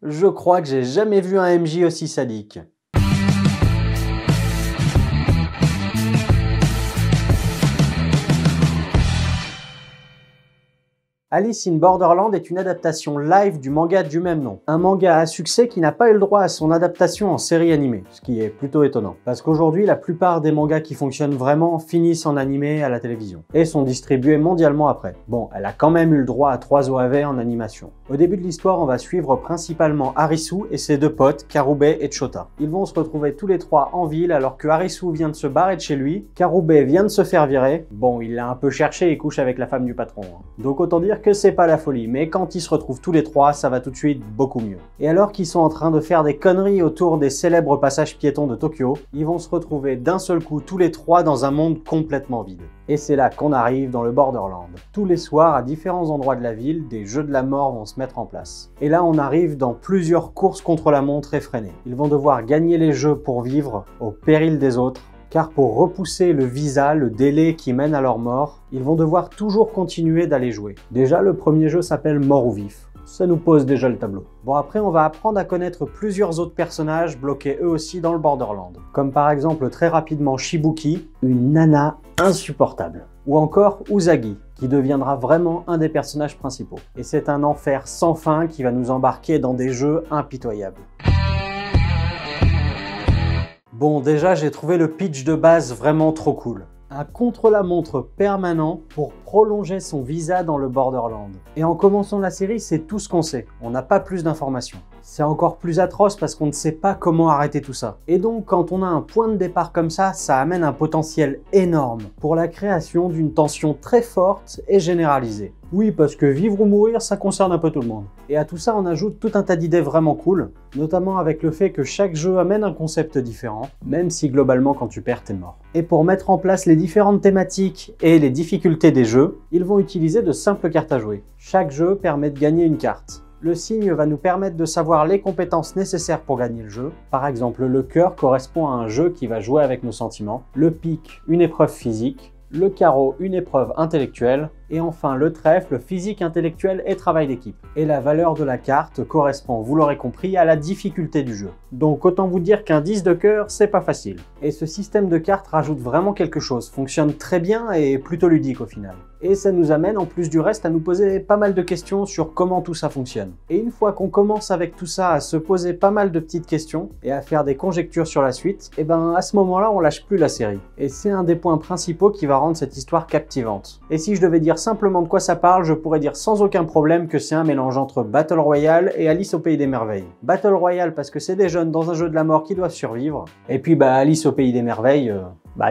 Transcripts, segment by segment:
Je crois que j'ai jamais vu un MJ aussi sadique. Alice in Borderland est une adaptation live du manga du même nom. Un manga à succès qui n'a pas eu le droit à son adaptation en série animée, ce qui est plutôt étonnant. Parce qu'aujourd'hui, la plupart des mangas qui fonctionnent vraiment finissent en animé à la télévision, et sont distribués mondialement après. Bon, elle a quand même eu le droit à 3 OAV en animation. Au début de l'histoire, on va suivre principalement Harisu et ses deux potes, Karube et Chota. Ils vont se retrouver tous les trois en ville alors que Harisu vient de se barrer de chez lui, Karube vient de se faire virer. Bon, il l'a un peu cherché et couche avec la femme du patron. Donc autant dire que c'est pas la folie, mais quand ils se retrouvent tous les trois, ça va tout de suite beaucoup mieux. Et alors qu'ils sont en train de faire des conneries autour des célèbres passages piétons de Tokyo, ils vont se retrouver d'un seul coup tous les trois dans un monde complètement vide. Et c'est là qu'on arrive dans le Borderland. Tous les soirs, à différents endroits de la ville, des jeux de la mort vont se mettre en place. Et là, on arrive dans plusieurs courses contre la montre effrénées. Ils vont devoir gagner les jeux pour vivre, au péril des autres, car pour repousser le visa, le délai qui mène à leur mort, ils vont devoir toujours continuer d'aller jouer. Déjà, le premier jeu s'appelle Mort ou Vif. Ça nous pose déjà le tableau. Bon, après, on va apprendre à connaître plusieurs autres personnages bloqués eux aussi dans le Borderland. Comme par exemple très rapidement Shibuki, une nana insupportable. Ou encore Usagi, qui deviendra vraiment un des personnages principaux. Et c'est un enfer sans fin qui va nous embarquer dans des jeux impitoyables. Bon, déjà, j'ai trouvé le pitch de base vraiment trop cool. Un contre-la-montre permanent pour prolonger son visa dans le Borderland. Et en commençant la série, c'est tout ce qu'on sait. On n'a pas plus d'informations. C'est encore plus atroce parce qu'on ne sait pas comment arrêter tout ça. Et donc, quand on a un point de départ comme ça amène un potentiel énorme pour la création d'une tension très forte et généralisée. Oui, parce que vivre ou mourir, ça concerne un peu tout le monde. Et à tout ça, on ajoute tout un tas d'idées vraiment cool, notamment avec le fait que chaque jeu amène un concept différent, même si globalement, quand tu perds, t'es mort. Et pour mettre en place les différentes thématiques et les difficultés des jeux, ils vont utiliser de simples cartes à jouer. Chaque jeu permet de gagner une carte. Le signe va nous permettre de savoir les compétences nécessaires pour gagner le jeu. Par exemple, le cœur correspond à un jeu qui va jouer avec nos sentiments. Le pique, une épreuve physique. Le carreau, une épreuve intellectuelle. Et enfin, le trèfle, physique, intellectuel et travail d'équipe. Et la valeur de la carte correspond, vous l'aurez compris, à la difficulté du jeu. Donc autant vous dire qu'un 10 de cœur, c'est pas facile. Et ce système de cartes rajoute vraiment quelque chose, fonctionne très bien et est plutôt ludique au final. Et ça nous amène, en plus du reste, à nous poser pas mal de questions sur comment tout ça fonctionne. Et une fois qu'on commence avec tout ça à se poser pas mal de petites questions et à faire des conjectures sur la suite, et ben à ce moment-là, on lâche plus la série. Et c'est un des points principaux qui va rendre cette histoire captivante. Et si je devais dire simplement de quoi ça parle, je pourrais dire sans aucun problème que c'est un mélange entre Battle Royale et Alice au Pays des Merveilles. Battle Royale parce que c'est des jeunes dans un jeu de la mort qui doivent survivre. Et puis Alice au Pays des Merveilles,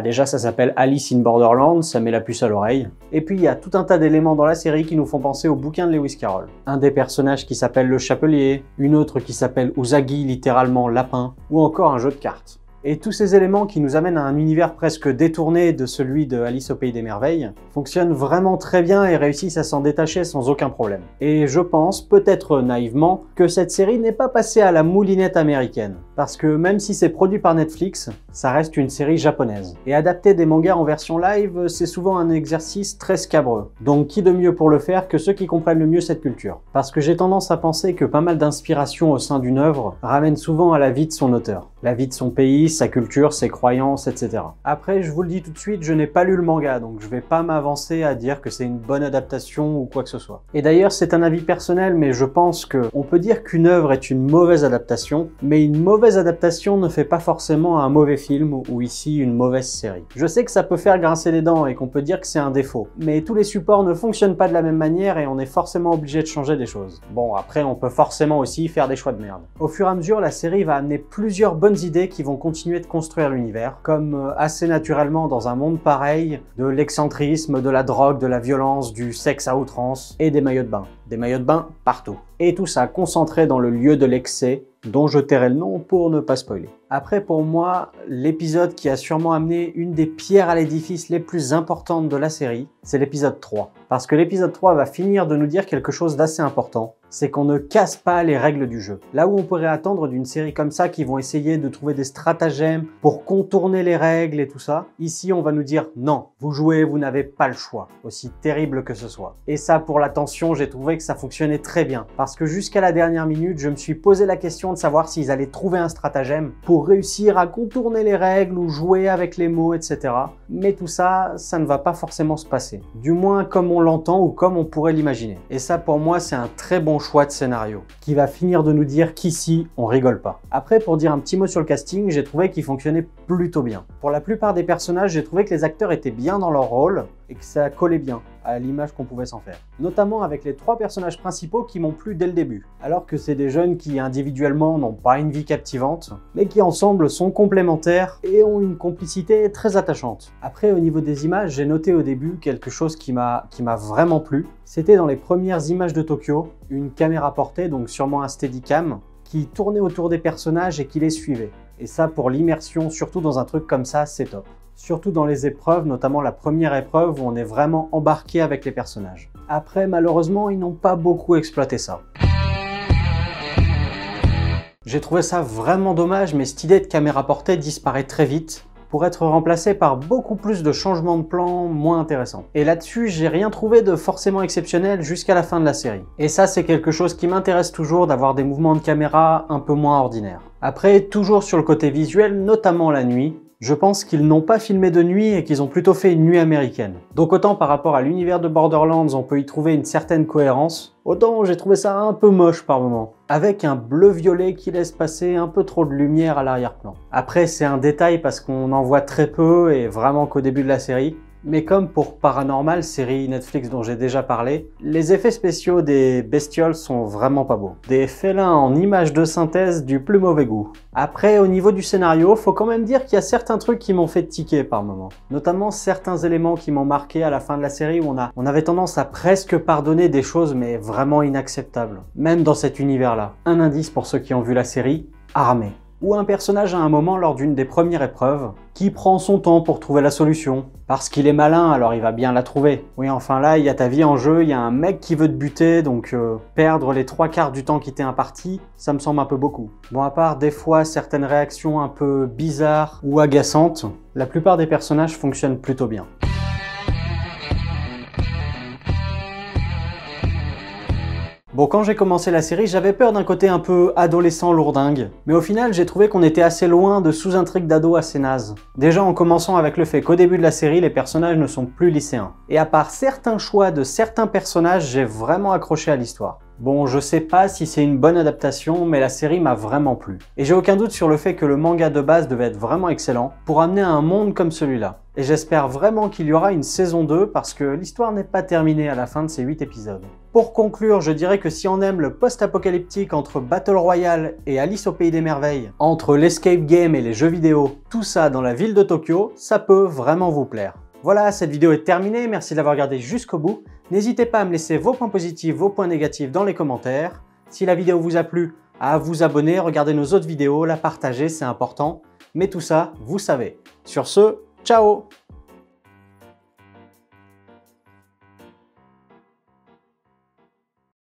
déjà ça s'appelle Alice in Borderland, ça met la puce à l'oreille. Et puis il y a tout un tas d'éléments dans la série qui nous font penser au bouquin de Lewis Carroll. Un des personnages qui s'appelle le Chapelier, une autre qui s'appelle Usagi, littéralement lapin, ou encore un jeu de cartes. Et tous ces éléments qui nous amènent à un univers presque détourné de celui de Alice au Pays des Merveilles fonctionnent vraiment très bien et réussissent à s'en détacher sans aucun problème. Et je pense, peut-être naïvement, que cette série n'est pas passée à la moulinette américaine. Parce que même si c'est produit par Netflix, ça reste une série japonaise. Et adapter des mangas en version live, c'est souvent un exercice très scabreux. Donc qui de mieux pour le faire que ceux qui comprennent le mieux cette culture? Parce que j'ai tendance à penser que pas mal d'inspiration au sein d'une œuvre ramène souvent à la vie de son auteur. La vie de son pays, sa culture, ses croyances, etc. Après, je vous le dis tout de suite, je n'ai pas lu le manga, donc je vais pas m'avancer à dire que c'est une bonne adaptation ou quoi que ce soit. Et d'ailleurs, c'est un avis personnel, mais je pense que on peut dire qu'une œuvre est une mauvaise adaptation, mais une mauvaise adaptation ne fait pas forcément un mauvais film ou ici une mauvaise série. Je sais que ça peut faire grincer les dents et qu'on peut dire que c'est un défaut, mais tous les supports ne fonctionnent pas de la même manière et on est forcément obligé de changer des choses. Bon, après, on peut forcément aussi faire des choix de merde. Au fur et à mesure, la série va amener plusieurs bonnes idées qui vont continuer de construire l'univers, comme assez naturellement dans un monde pareil, de l'excentrisme, de la drogue, de la violence, du sexe à outrance et des maillots de bain. Des maillots de bain partout. Et tout ça concentré dans le lieu de l'excès, dont je tairai le nom pour ne pas spoiler. Après, pour moi, l'épisode qui a sûrement amené une des pierres à l'édifice les plus importantes de la série, c'est l'épisode 3. Parce que l'épisode 3 va finir de nous dire quelque chose d'assez important. c'est qu'on ne casse pas les règles du jeu. Là où on pourrait attendre d'une série comme ça qui vont essayer de trouver des stratagèmes pour contourner les règles et tout ça, ici on va nous dire non, vous jouez, vous n'avez pas le choix, aussi terrible que ce soit. Et ça, pour la tension, j'ai trouvé que ça fonctionnait très bien, parce que jusqu'à la dernière minute, je me suis posé la question de savoir s'ils allaient trouver un stratagème pour réussir à contourner les règles ou jouer avec les mots, etc. Mais tout ça, ça ne va pas forcément se passer. Du moins comme on l'entend ou comme on pourrait l'imaginer. Et ça, pour moi, c'est un très bon choix de scénario, qui va finir de nous dire qu'ici, on rigole pas. Après, pour dire un petit mot sur le casting, j'ai trouvé qu'il fonctionnait plutôt bien. Pour la plupart des personnages, j'ai trouvé que les acteurs étaient bien dans leur rôle et que ça collait bien à l'image qu'on pouvait s'en faire. Notamment avec les 3 personnages principaux qui m'ont plu dès le début, alors que c'est des jeunes qui individuellement n'ont pas une vie captivante, mais qui ensemble sont complémentaires et ont une complicité très attachante. Après, au niveau des images, j'ai noté au début quelque chose qui m'a vraiment plu. C'était dans les premières images de Tokyo, une caméra portée, donc sûrement un Steadicam, qui tournait autour des personnages et qui les suivait. Et ça, pour l'immersion, surtout dans un truc comme ça, c'est top. Surtout dans les épreuves, notamment la première épreuve où on est vraiment embarqué avec les personnages. Après, malheureusement, ils n'ont pas beaucoup exploité ça. J'ai trouvé ça vraiment dommage, mais cette idée de caméra portée disparaît très vite pour être remplacée par beaucoup plus de changements de plan moins intéressants. Et là-dessus, j'ai rien trouvé de forcément exceptionnel jusqu'à la fin de la série. Et ça, c'est quelque chose qui m'intéresse toujours, d'avoir des mouvements de caméra un peu moins ordinaires. Après, toujours sur le côté visuel, notamment la nuit, je pense qu'ils n'ont pas filmé de nuit et qu'ils ont plutôt fait une nuit américaine. Donc autant par rapport à l'univers de Borderlands, on peut y trouver une certaine cohérence, autant j'ai trouvé ça un peu moche par moments, avec un bleu-violet qui laisse passer un peu trop de lumière à l'arrière-plan. Après, c'est un détail parce qu'on en voit très peu et vraiment qu'au début de la série. Mais comme pour Paranormal, série Netflix dont j'ai déjà parlé, les effets spéciaux des bestioles sont vraiment pas beaux. Des félins en images de synthèse du plus mauvais goût. Après, au niveau du scénario, faut quand même dire qu'il y a certains trucs qui m'ont fait tiquer par moments. Notamment certains éléments qui m'ont marqué à la fin de la série où on avait tendance à presque pardonner des choses mais vraiment inacceptables. Même dans cet univers-là. Un indice pour ceux qui ont vu la série, Armée. Ou un personnage à un moment lors d'une des premières épreuves qui prend son temps pour trouver la solution. Parce qu'il est malin, alors il va bien la trouver. Oui, enfin là, il y a ta vie en jeu, il y a un mec qui veut te buter, donc perdre les 3/4 du temps qui t'est imparti, ça me semble un peu beaucoup. Bon, à part des fois certaines réactions un peu bizarres ou agaçantes, la plupart des personnages fonctionnent plutôt bien. Bon, quand j'ai commencé la série, j'avais peur d'un côté un peu adolescent lourdingue, mais au final, j'ai trouvé qu'on était assez loin de sous-intrigues d'ado assez nazes. Déjà en commençant avec le fait qu'au début de la série, les personnages ne sont plus lycéens. Et à part certains choix de certains personnages, j'ai vraiment accroché à l'histoire. Bon, je sais pas si c'est une bonne adaptation, mais la série m'a vraiment plu. Et j'ai aucun doute sur le fait que le manga de base devait être vraiment excellent pour amener un monde comme celui-là. Et j'espère vraiment qu'il y aura une saison 2 parce que l'histoire n'est pas terminée à la fin de ces 8 épisodes. Pour conclure, je dirais que si on aime le post-apocalyptique entre Battle Royale et Alice au Pays des Merveilles, entre l'escape game et les jeux vidéo, tout ça dans la ville de Tokyo, ça peut vraiment vous plaire. Voilà, cette vidéo est terminée, merci de l'avoir regardée jusqu'au bout. N'hésitez pas à me laisser vos points positifs, vos points négatifs dans les commentaires. Si la vidéo vous a plu, à vous abonner, regarder nos autres vidéos, la partager, c'est important. Mais tout ça, vous savez. Sur ce, ciao!